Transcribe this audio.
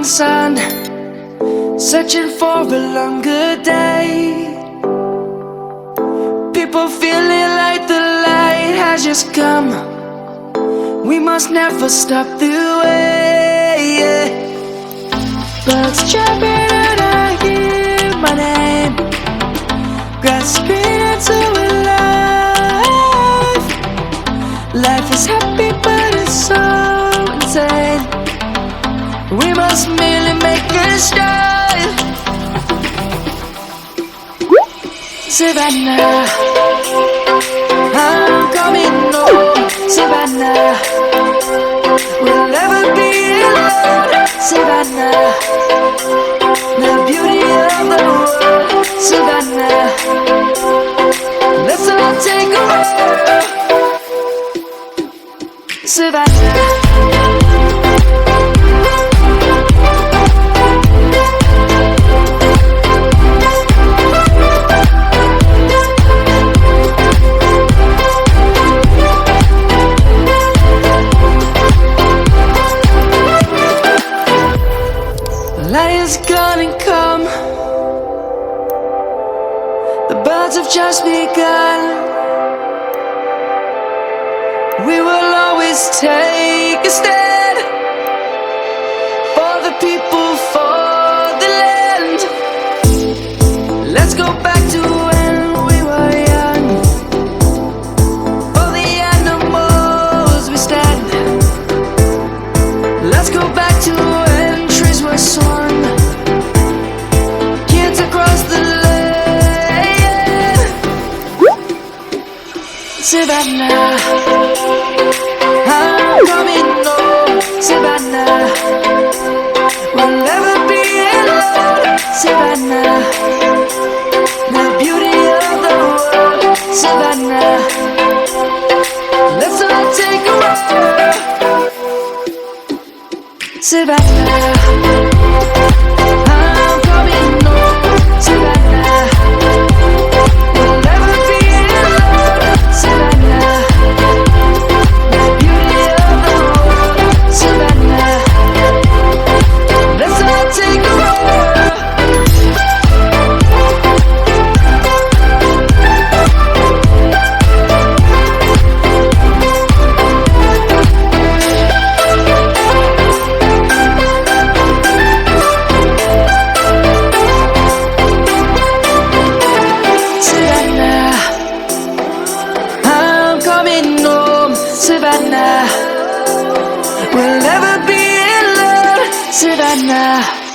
sun, searching for a longer day. People feeling like the light has just come. We must never stop the way. Birds chirping and I hear my name, grasping into a life. Life is happy but it's so insane. We must merely make a start. Savannah, I'm coming home. Savannah, we'll never be alone. Savannah, the beauty of the world. Savannah, let's all take a ride. Savannah. Light is gonna come. The birds have just begun. We will always take a stand for the people, for the land. Let's go back to when we were young. For the animals we stand. Let's go back to when trees were swung. Kids across the land. Savannah, I'm coming home. Savannah, we'll never be alone. Savannah, the beauty of the world. Savannah, let's all take a ride. Savannah, I'm coming home. Savannah, we'll never be alone. Savannah, the beauty of the world. Savannah, let's all take a ride. Savannah, we'll never be alone. Savannah.